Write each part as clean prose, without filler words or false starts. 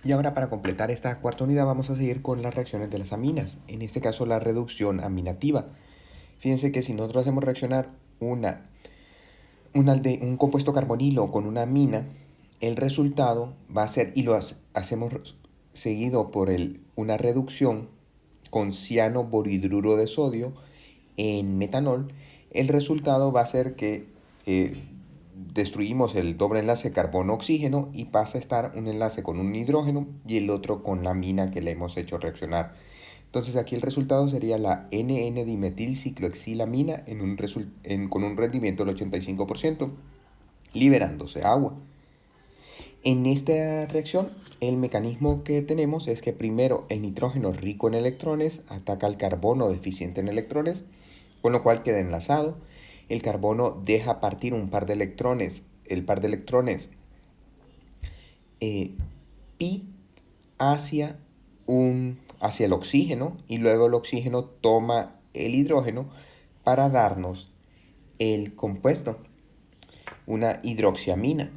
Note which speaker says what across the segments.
Speaker 1: Y ahora, para completar esta cuarta unidad, vamos a seguir con las reacciones de las aminas, en este caso la reducción aminativa. Fíjense que si nosotros hacemos reaccionar un compuesto carbonilo con una amina, el resultado va a ser, y lo hacemos seguido por una reducción con cianoborhidruro de sodio en metanol, el resultado va a ser que destruimos el doble enlace carbono-oxígeno y pasa a estar un enlace con un hidrógeno y el otro con la amina que le hemos hecho reaccionar. Entonces aquí el resultado sería la NN-dimetilciclohexilamina con un rendimiento del 85%, liberándose agua. En esta reacción, el mecanismo que tenemos es que primero el nitrógeno rico en electrones ataca al carbono deficiente en electrones, con lo cual queda enlazado. El carbono deja partir un par de electrones, el par de electrones pi hacia el oxígeno, y luego el oxígeno toma el hidrógeno para darnos el compuesto, una hidroxiamina.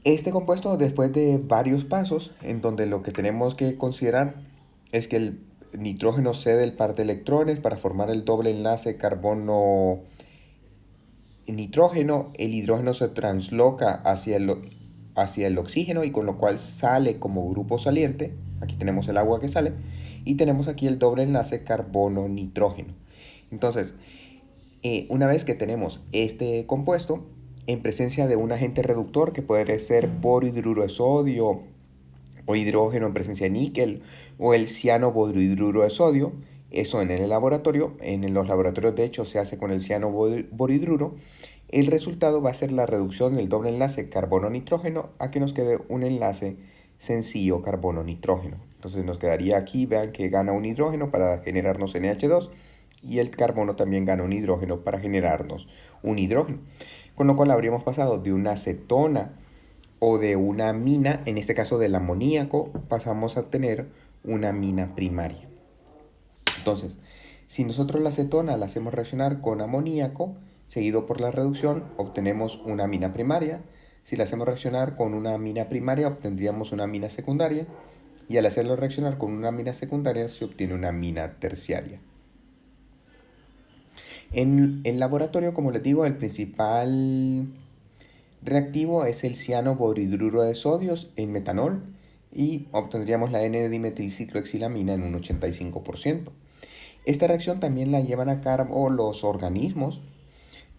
Speaker 1: Este compuesto, después de varios pasos, en donde lo que tenemos que considerar es que el nitrógeno cede el par de electrones para formar el doble enlace carbono-nitrógeno, el hidrógeno se transloca hacia el oxígeno, y con lo cual sale como grupo saliente. Aquí tenemos el agua que sale y tenemos aquí el doble enlace carbono-nitrógeno. Entonces, una vez que tenemos este compuesto en presencia de un agente reductor, que puede ser borohidruro de sodio o hidrógeno en presencia de níquel o el cianoborhidruro de sodio, eso en el laboratorio, en los laboratorios de hecho se hace con el cianoborhidruro, el resultado va a ser la reducción del doble enlace carbono-nitrógeno a que nos quede un enlace sencillo carbono-nitrógeno. Entonces nos quedaría aquí, vean que gana un hidrógeno para generarnos NH2, y el carbono también gana un hidrógeno para generarnos un hidrógeno. Con lo cual habríamos pasado de una acetona o de una amina, en este caso del amoníaco, pasamos a tener una amina primaria. Entonces, si nosotros la acetona la hacemos reaccionar con amoníaco, seguido por la reducción, obtenemos una amina primaria. Si la hacemos reaccionar con una amina primaria, obtendríamos una amina secundaria. Y al hacerlo reaccionar con una amina secundaria, se obtiene una amina terciaria. En el laboratorio, como les digo, el principal reactivo es el cianoborhidruro de sodio en metanol, y obtendríamos la N-dimetilciclohexilamina en un 85%. Esta reacción también la llevan a cabo los organismos.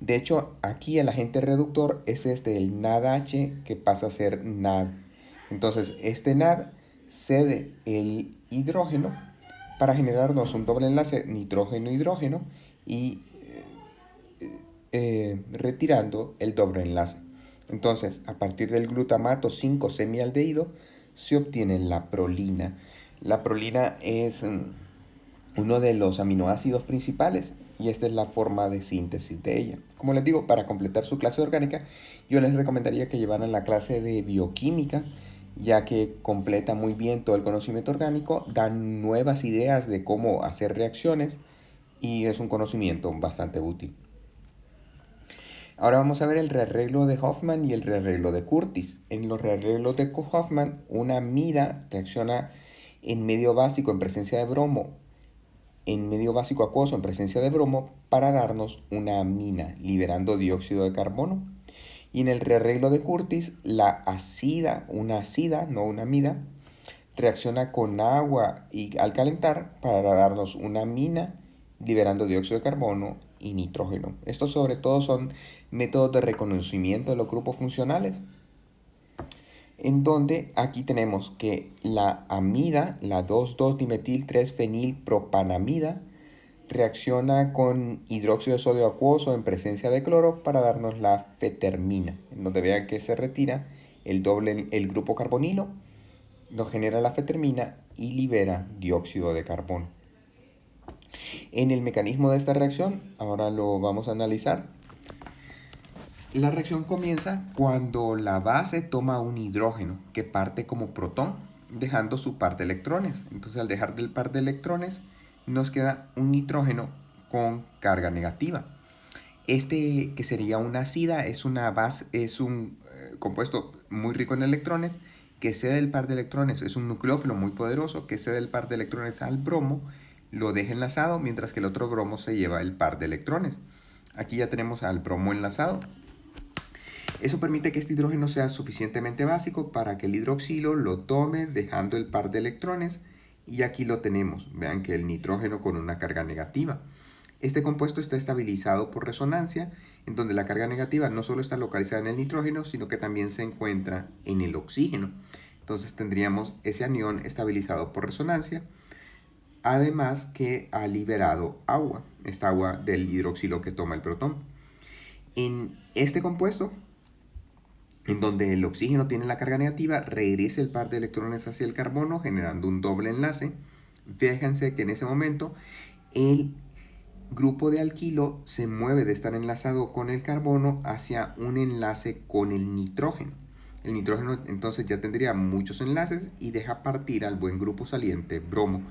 Speaker 1: De hecho, aquí el agente reductor es el NADH, que pasa a ser NAD. Entonces, este NAD cede el hidrógeno para generarnos un doble enlace nitrógeno-hidrógeno y retirando el doble enlace. Entonces, a partir del glutamato 5-semialdehído se obtiene la prolina. La prolina es uno de los aminoácidos principales, y esta es la forma de síntesis de ella. Como les digo, para completar su clase orgánica, yo les recomendaría que llevaran la clase de bioquímica, ya que completa muy bien todo el conocimiento orgánico, dan nuevas ideas de cómo hacer reacciones, y es un conocimiento bastante útil. Ahora vamos a ver el rearreglo de Hoffman y el rearreglo de Curtis. En los rearreglos de Hoffman, una amida reacciona en medio básico en presencia de bromo, en medio básico acuoso en presencia de bromo, para darnos una amina, liberando dióxido de carbono. Y en el rearreglo de Curtis, una acida, no una amida, reacciona con agua y al calentar para darnos una amina, liberando dióxido de carbono y nitrógeno. Estos sobre todo son métodos de reconocimiento de los grupos funcionales, en donde aquí tenemos que la amida, la 2,2-dimetil-3-fenilpropanamida, reacciona con hidróxido de sodio acuoso en presencia de cloro para darnos la fetermina, en donde vean que se retira el grupo carbonilo, nos genera la fetermina y libera dióxido de carbono. En el mecanismo de esta reacción, ahora lo vamos a analizar. La reacción comienza cuando la base toma un hidrógeno que parte como protón, dejando su par de electrones. Entonces, al dejar del par de electrones, nos queda un nitrógeno con carga negativa. Este, que sería una acida, es un compuesto muy rico en electrones, que cede el par de electrones, es un nucleófilo muy poderoso que cede el par de electrones al bromo, lo deja enlazado, mientras que el otro bromo se lleva el par de electrones. Aquí ya tenemos al bromo enlazado. Eso permite que este hidrógeno sea suficientemente básico para que el hidroxilo lo tome dejando el par de electrones, y aquí lo tenemos. Vean que el nitrógeno con una carga negativa. Este compuesto está estabilizado por resonancia, en donde la carga negativa no solo está localizada en el nitrógeno, sino que también se encuentra en el oxígeno. Entonces tendríamos ese anión estabilizado por resonancia, además que ha liberado agua, esta agua del hidroxilo que toma el protón. En este compuesto, en donde el oxígeno tiene la carga negativa, regresa el par de electrones hacia el carbono, generando un doble enlace. Fíjense que en ese momento el grupo de alquilo se mueve de estar enlazado con el carbono hacia un enlace con el nitrógeno. El nitrógeno entonces ya tendría muchos enlaces y deja partir al buen grupo saliente bromo.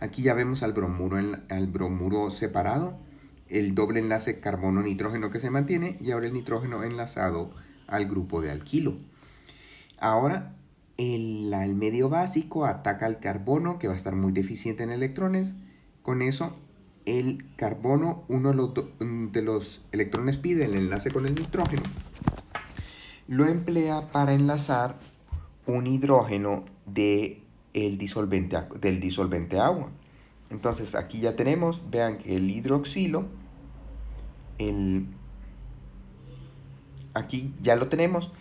Speaker 1: Aquí ya vemos al bromuro separado, el doble enlace carbono-nitrógeno que se mantiene, y ahora el nitrógeno enlazado al grupo de alquilo. Ahora el medio básico ataca al carbono, que va a estar muy deficiente en electrones. Con eso el carbono, uno de los electrones pide el enlace con el nitrógeno, lo emplea para enlazar un hidrógeno del disolvente agua. Entonces aquí ya tenemos, vean que el hidroxilo, aquí ya lo tenemos.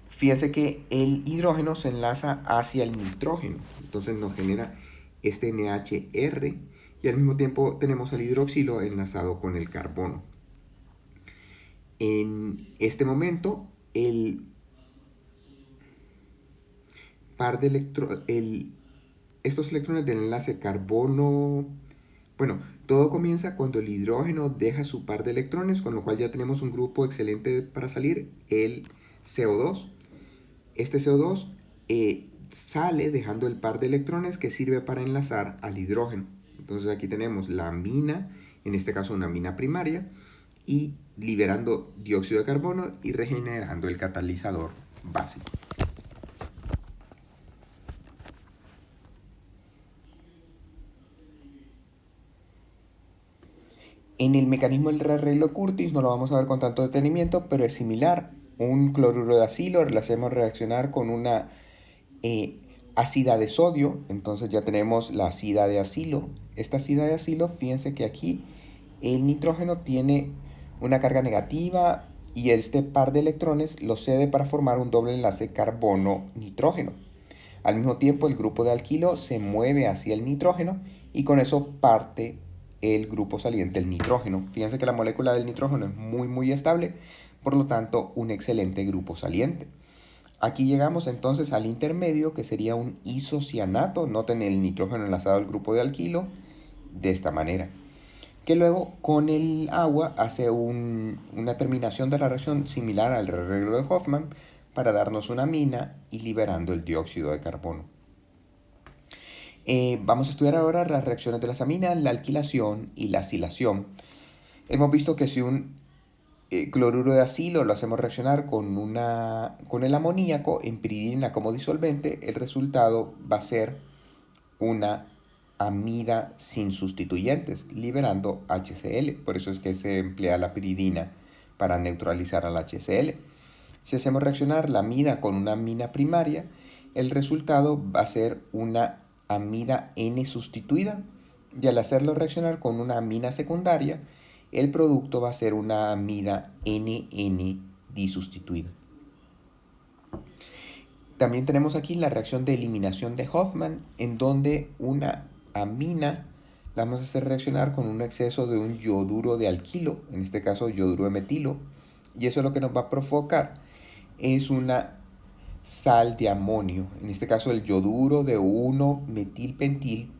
Speaker 1: Fíjense que el hidrógeno se enlaza hacia el nitrógeno, entonces nos genera este NHR, y al mismo tiempo tenemos el hidroxilo enlazado con el carbono. En este momento, estos electrones del enlace carbono, bueno, todo comienza cuando el hidrógeno deja su par de electrones, con lo cual ya tenemos un grupo excelente para salir, el CO2. Este CO2 sale dejando el par de electrones que sirve para enlazar al hidrógeno. Entonces aquí tenemos la amina, en este caso una amina primaria, y liberando dióxido de carbono y regenerando el catalizador básico. En el mecanismo del arreglo de Curtis no lo vamos a ver con tanto detenimiento, pero es similar. Un cloruro de acilo lo hacemos reaccionar con una ácida de sodio, entonces ya tenemos la ácida de acilo. Esta ácida de acilo, fíjense que aquí el nitrógeno tiene una carga negativa y este par de electrones lo cede para formar un doble enlace carbono-nitrógeno. Al mismo tiempo, el grupo de alquilo se mueve hacia el nitrógeno y con eso parte el grupo saliente, el nitrógeno. Fíjense que la molécula del nitrógeno es muy estable, por lo tanto un excelente grupo saliente. Aquí llegamos entonces al intermedio, que sería un isocianato. Noten el nitrógeno enlazado al grupo de alquilo de esta manera, que luego con el agua hace una terminación de la reacción similar al arreglo de Hofmann para darnos una amina y liberando el dióxido de carbono. Vamos a estudiar ahora las reacciones de las aminas, la alquilación y la acilación. Hemos visto que si un cloruro de acilo lo hacemos reaccionar con el amoníaco en piridina como disolvente, el resultado va a ser una amida sin sustituyentes, liberando HCl. Por eso es que se emplea la piridina para neutralizar al HCl. Si hacemos reaccionar la amida con una amina primaria, el resultado va a ser una amida N sustituida, y al hacerlo reaccionar con una amina secundaria, el producto va a ser una amida NN disustituida. También tenemos aquí la reacción de eliminación de Hofmann, en donde una amina la vamos a hacer reaccionar con un exceso de un yoduro de alquilo, en este caso yoduro de metilo, y eso lo que nos va a provocar es una sal de amonio, en este caso el yoduro de 1-metilpentil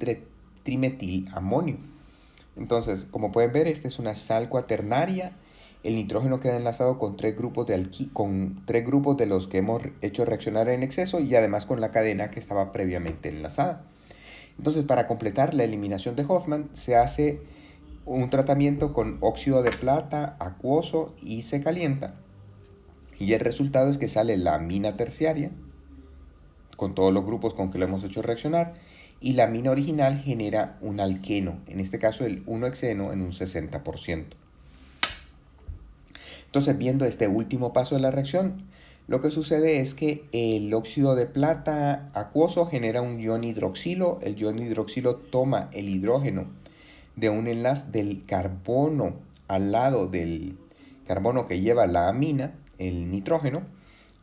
Speaker 1: trimetilamonio. Entonces, como pueden ver, esta es una sal cuaternaria. El nitrógeno queda enlazado con tres grupos de los que hemos hecho reaccionar en exceso, y además con la cadena que estaba previamente enlazada. Entonces, para completar la eliminación de Hofmann, se hace un tratamiento con óxido de plata acuoso y se calienta. Y el resultado es que sale la amina terciaria con todos los grupos con que lo hemos hecho reaccionar, y la amina original genera un alqueno, en este caso el 1-hexeno en un 60%. Entonces, viendo este último paso de la reacción, lo que sucede es que el óxido de plata acuoso genera un ion hidroxilo. El ion hidroxilo toma el hidrógeno de un enlace del carbono al lado del carbono que lleva la amina, el nitrógeno,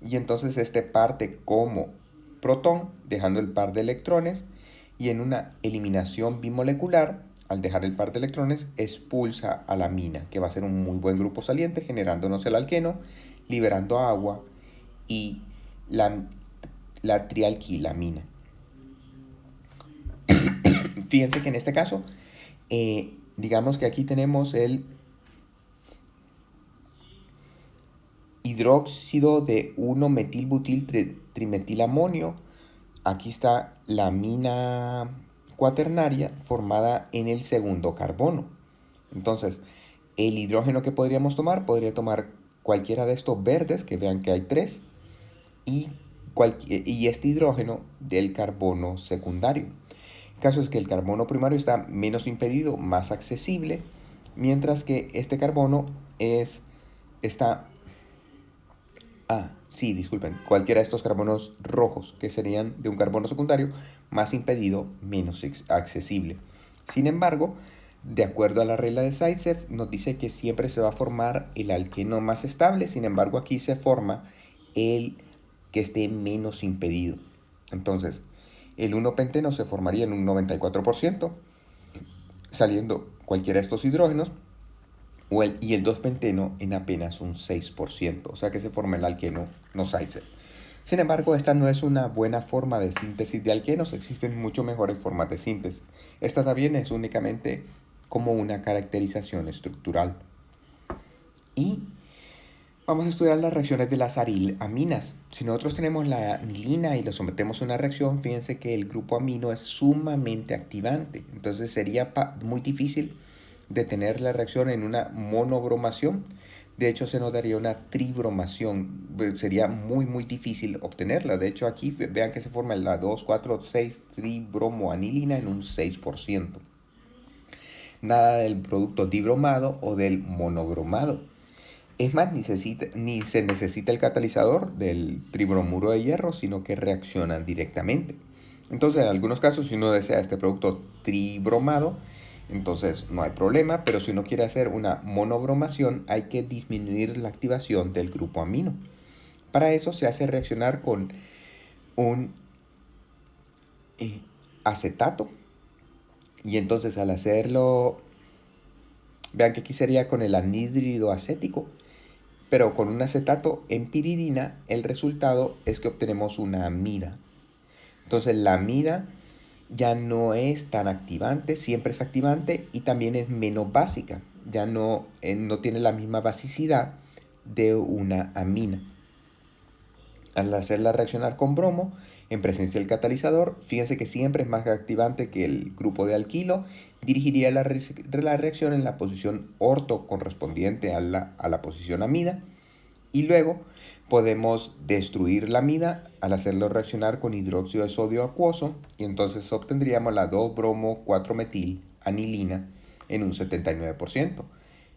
Speaker 1: y entonces este parte como protón, dejando el par de electrones, y en una eliminación bimolecular, al dejar el par de electrones, expulsa a la amina, que va a ser un muy buen grupo saliente, generándonos el alqueno, liberando agua y la trialquilamina. Fíjense que en este caso, digamos que aquí tenemos el hidróxido de 1-metilbutil trimetilamonio. Aquí está la amina cuaternaria formada en el segundo carbono. Entonces, el hidrógeno que podría tomar cualquiera de estos verdes, que vean que hay 3, y este hidrógeno del carbono secundario. El caso es que el carbono primario está menos impedido, más accesible, mientras que este carbono está... disculpen, cualquiera de estos carbonos rojos, que serían de un carbono secundario, más impedido, menos accesible. Sin embargo, de acuerdo a la regla de Zaitsev, nos dice que siempre se va a formar el alqueno más estable, sin embargo aquí se forma el que esté menos impedido. Entonces, el 1-penteno se formaría en un 94%, saliendo cualquiera de estos hidrógenos, y el 2-penteno en apenas un 6%, o sea que se forma el alqueno no Zaitsev. Sin embargo, esta no es una buena forma de síntesis de alquenos, existen mucho mejores formas de síntesis. Esta también es únicamente como una caracterización estructural. Y vamos a estudiar las reacciones de las aminas. Si nosotros tenemos la anilina y lo sometemos a una reacción, fíjense que el grupo amino es sumamente activante. Entonces sería muy difícil detener la reacción en una monobromación. De hecho, se nos daría una tribromación. Sería muy, muy difícil obtenerla. De hecho, aquí vean que se forma la 2,4,6 tribromoanilina en un 6%. Nada del producto dibromado o del monobromado. Es más, ni se necesita el catalizador del tribromuro de hierro, sino que reaccionan directamente. Entonces, en algunos casos, si uno desea este producto tribromado, entonces no hay problema, pero si uno quiere hacer una monobromación, hay que disminuir la activación del grupo amino. Para eso se hace reaccionar con un acetato, y entonces al hacerlo, vean que aquí sería con el anhídrido acético, pero con un acetato en piridina, el resultado es que obtenemos una amida. Entonces la amida ya no es tan activante, siempre es activante y también es menos básica. Ya no tiene la misma basicidad de una amina. Al hacerla reaccionar con bromo, en presencia del catalizador, fíjense que siempre es más activante que el grupo de alquilo, dirigiría la reacción en la posición orto correspondiente a la posición amida, y luego podemos destruir la amida al hacerlo reaccionar con hidróxido de sodio acuoso, y entonces obtendríamos la 2-bromo-4-metil anilina en un 79%,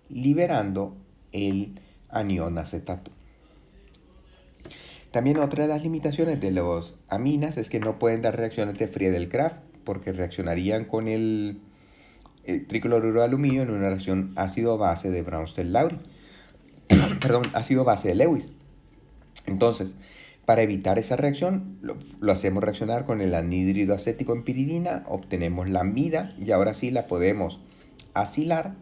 Speaker 1: liberando el anión acetato. También otra de las limitaciones de los aminas es que no pueden dar reacciones de Friedel-Crafts porque reaccionarían con el tricloruro de aluminio en una reacción ácido-base de Braunsted-Lowry. Perdón, ácido-base de Lewis. Entonces, para evitar esa reacción, lo hacemos reaccionar con el anhídrido acético en piridina, obtenemos la amida y ahora sí la podemos acilar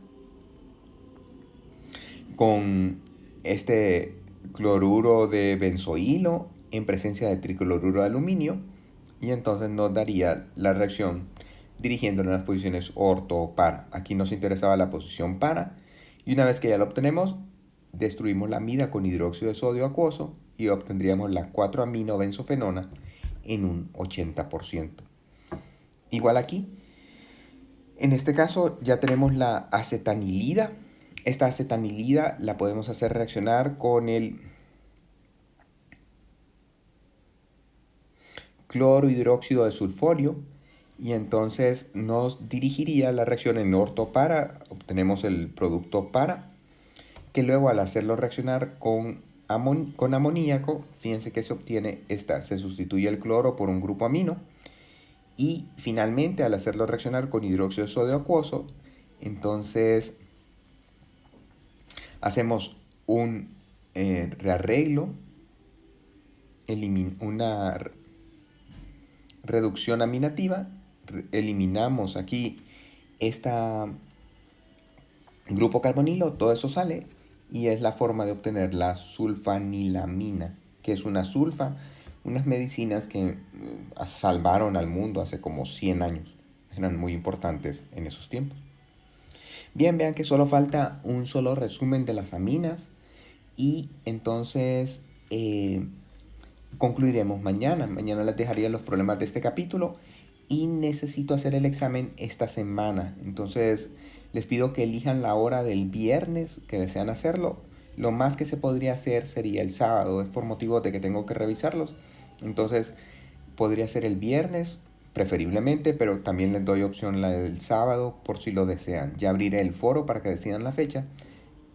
Speaker 1: con este cloruro de benzoilo en presencia de tricloruro de aluminio, y entonces nos daría la reacción dirigiéndonos a las posiciones orto o para. Aquí nos interesaba la posición para, y una vez que ya lo obtenemos, destruimos la amida con hidróxido de sodio acuoso y obtendríamos la 4-aminobenzofenona en un 80%. Igual aquí, en este caso ya tenemos la acetanilida. Esta acetanilida la podemos hacer reaccionar con el cloro hidróxido de sulfonio y entonces nos dirigiría la reacción en orto-para, obtenemos el producto para, que luego al hacerlo reaccionar con amoníaco, fíjense que se obtiene se sustituye el cloro por un grupo amino y finalmente al hacerlo reaccionar con hidróxido de sodio acuoso, entonces hacemos un rearreglo, una reducción aminativa, eliminamos aquí este grupo carbonilo, todo eso sale y es la forma de obtener la sulfanilamina, que es una sulfa, unas medicinas que salvaron al mundo hace como 100 años, eran muy importantes en esos tiempos. Bien, vean que solo falta un solo resumen de las aminas y entonces concluiremos mañana. Mañana les dejaría los problemas de este capítulo y necesito hacer el examen esta semana. Entonces les pido que elijan la hora del viernes que desean hacerlo. Lo más que se podría hacer sería el sábado, es por motivo de que tengo que revisarlos. Entonces podría ser el viernes preferiblemente, pero también les doy opción la del sábado por si lo desean. Ya abriré el foro para que decidan la fecha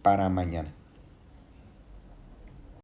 Speaker 1: para mañana.